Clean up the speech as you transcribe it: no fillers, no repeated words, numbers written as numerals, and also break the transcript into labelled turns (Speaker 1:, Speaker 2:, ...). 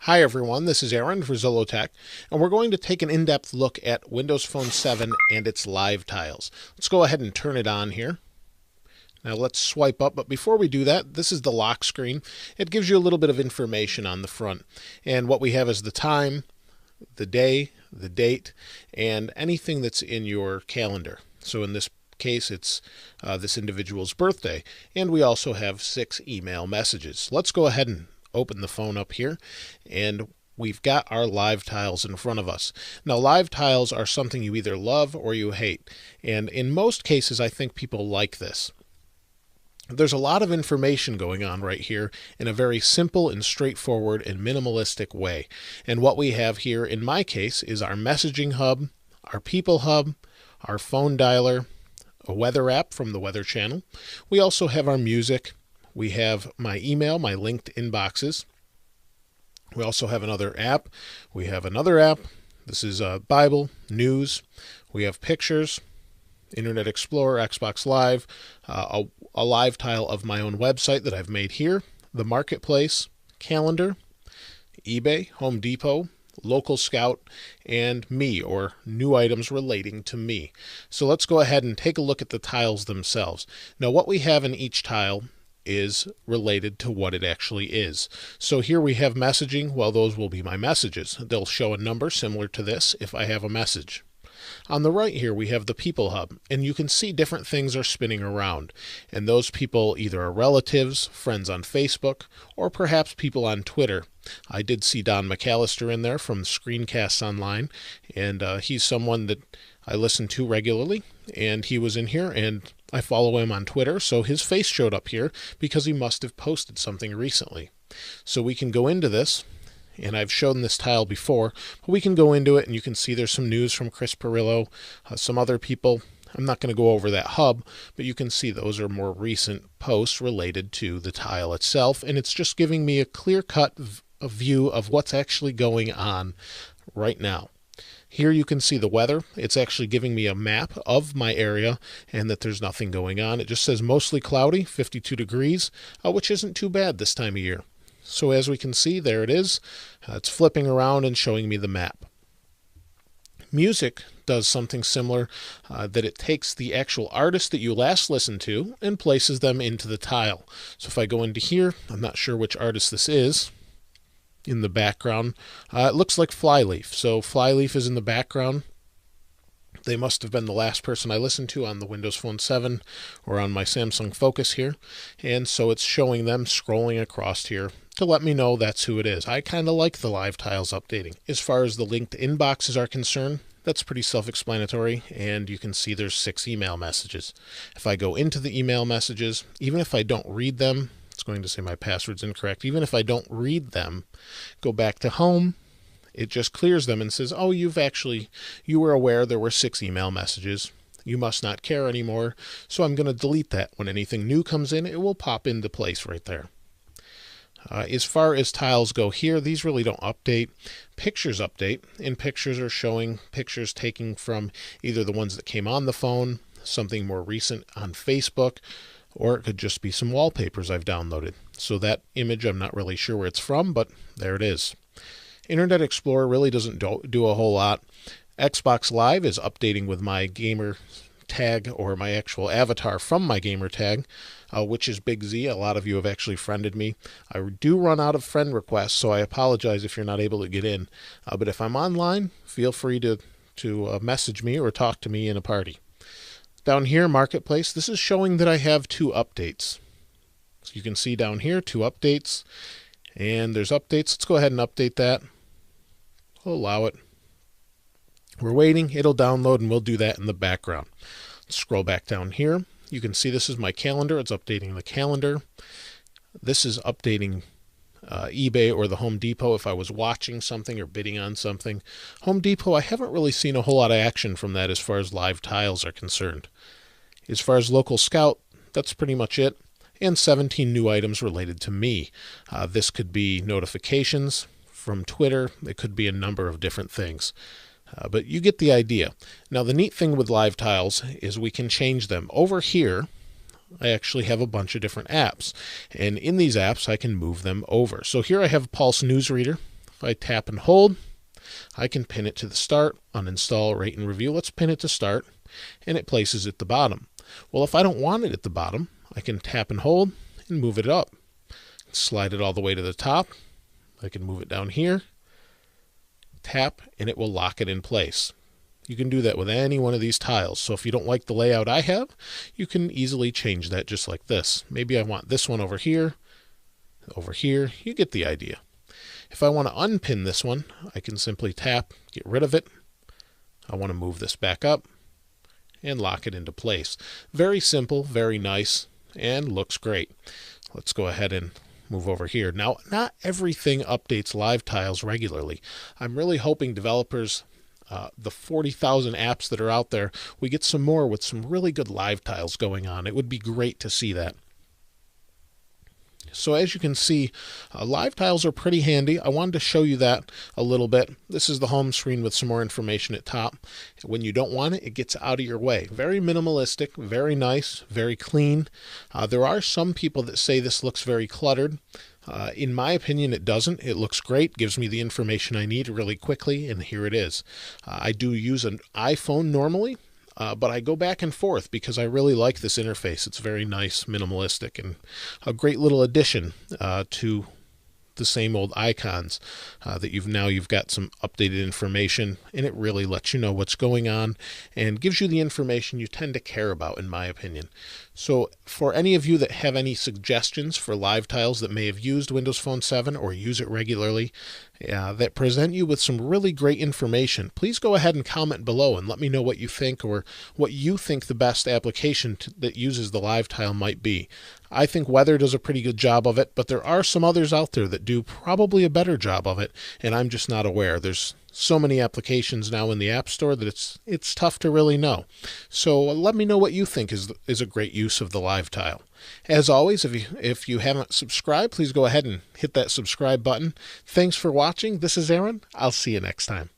Speaker 1: Hi everyone, this is Aaron for Zillow Tech, and we're going to take an in-depth look at Windows Phone 7 and its live tiles. Let's go ahead and turn it on here. Now let's swipe up, but before we do that, this is the lock screen. It gives you a little bit of information on the front, and what we have is the time, the day, the date, and anything that's in your calendar. So in this case, it's this individual's birthday, and we also have 6 email messages. Let's go ahead and open the phone up here, and we've got our live tiles in front of us. Now, live tiles are something you either love or you hate, and in most cases, I think people like this. There's a lot of information going on right here in a very simple and straightforward and minimalistic way. And what we have here, in my case, is our messaging hub, our people hub, our phone dialer, a weather app from the Weather Channel. We also have our music. We have my email, my linked inboxes. We also have another app. We have another app. This is Bible, news. We have pictures, Internet Explorer, Xbox Live, a live tile of my own website that I've made here, the marketplace, calendar, eBay, Home Depot, Local Scout, and me, or new items relating to me. So let's go ahead and take a look at the tiles themselves. Now, what we have in each tile is related to what it actually is. So here we have messaging. Well, those will be my messages. They'll show a number similar to this if I have a message. On the right here, we have the People Hub, and you can see different things are spinning around. And those people either are relatives, friends on Facebook, or perhaps people on Twitter. I did see Don McAllister in there from Screencasts Online, and he's someone that I listen to regularly, and he was in here, and I follow him on Twitter, so his face showed up here because he must have posted something recently. So we can go into this, and I've shown this tile before, but we can go into it and you can see there's some news from Chris Perillo, some other people. I'm not going to go over that hub, but you can see those are more recent posts related to the tile itself, and it's just giving me a clear-cut view of what's actually going on right now. Here you can see the weather. It's actually giving me a map of my area and that there's nothing going on. It just says mostly cloudy, 52 degrees, which isn't too bad this time of year. So as we can see, there it is. It's flipping around and showing me the map. Music does something similar, that it takes the actual artist that you last listened to and places them into the tile. So if I go into here, I'm not sure which artist this is. In the background, it looks like Flyleaf. So Flyleaf is in the background. They must have been the last person I listened to on the Windows Phone 7 or on my Samsung Focus here. And so it's showing them scrolling across here to let me know that's who it is. I kind of like the live tiles updating. As far as the linked inboxes are concerned, that's pretty self-explanatory, and you can see there's 6 email messages. If I go into the email messages, even if I don't read them, it's going to say my password's incorrect. Even if I don't read them, go back to home, it just clears them and says, oh, you were aware there were 6 email messages. You must not care anymore. So I'm going to delete that. When anything new comes in, it will pop into place right there. As far as tiles go here, these really don't update. Pictures update, and pictures are showing pictures taken from either the ones that came on the phone, something more recent on Facebook, or it could just be some wallpapers I've downloaded. So that image, I'm not really sure where it's from, but there it is. Internet Explorer really doesn't do a whole lot. Xbox Live is updating with my gamer tag, or my actual avatar from my gamer tag, which is Big Z. A lot of you have actually friended me. I do run out of friend requests, so I apologize if you're not able to get in. But if I'm online, feel free to message me or talk to me in a party. Down here, Marketplace, this is showing that I have 2 updates. So you can see down here, 2 updates, and there's updates. Let's go ahead and update that. We'll allow it. We're waiting. It'll download, and we'll do that in the background. Let's scroll back down here. You can see this is my calendar. It's updating the calendar. This is updating eBay or the Home Depot if I was watching something or bidding on something. Home Depot, I haven't really seen a whole lot of action from that as far as live tiles are concerned. As far as Local Scout, that's pretty much it. And 17 new items related to me. This could be notifications from Twitter. It could be a number of different things. But you get the idea. Now, the neat thing with live tiles is we can change them. Over here, I actually have a bunch of different apps. And in these apps, I can move them over. So here I have Pulse Newsreader. If I tap and hold, I can pin it to the start, uninstall, rate and review. Let's pin it to start, and it places it at the bottom. Well, if I don't want it at the bottom, I can tap and hold and move it up. Slide it all the way to the top. I can move it down here, tap, and it will lock it in place. You can do that with any one of these tiles. So if you don't like the layout I have, you can easily change that just like this. Maybe I want this one over here. You get the idea. If I want to unpin this one, I can simply tap, get rid of it. I want to move this back up and lock it into place. Very simple, very nice, and looks great. Let's go ahead and move over here. Now, not everything updates live tiles regularly. I'm really hoping developers, the 40,000 apps that are out there, we get some more with some really good live tiles going on. It would be great to see that. So as you can see, live tiles are pretty handy. I wanted to show you that a little bit. This is the home screen with some more information at top. When you don't want it, it gets out of your way. Very minimalistic, very nice, very clean. There are some people that say this looks very cluttered. In my opinion, it doesn't. It looks great, gives me the information I need really quickly, and here it is. I do use an iPhone normally, but I go back and forth because I really like this interface. It's very nice, minimalistic, and a great little addition to the same old icons that you've got some updated information, and it really lets you know what's going on and gives you the information you tend to care about, in my opinion. So for any of you that have any suggestions for live tiles that may have used Windows Phone 7 or use it regularly, that present you with some really great information, please go ahead and comment below and let me know what you think, or what you think the best application that uses the live tile might be. I think Weather does a pretty good job of it, but there are some others out there that do probably a better job of it, and I'm just not aware. There's so many applications now in the App Store that it's tough to really know. So let me know what you think is a great use of the live tile. As always, if you haven't subscribed, please go ahead and hit that subscribe button. Thanks for watching. This is Aaron. I'll see you next time.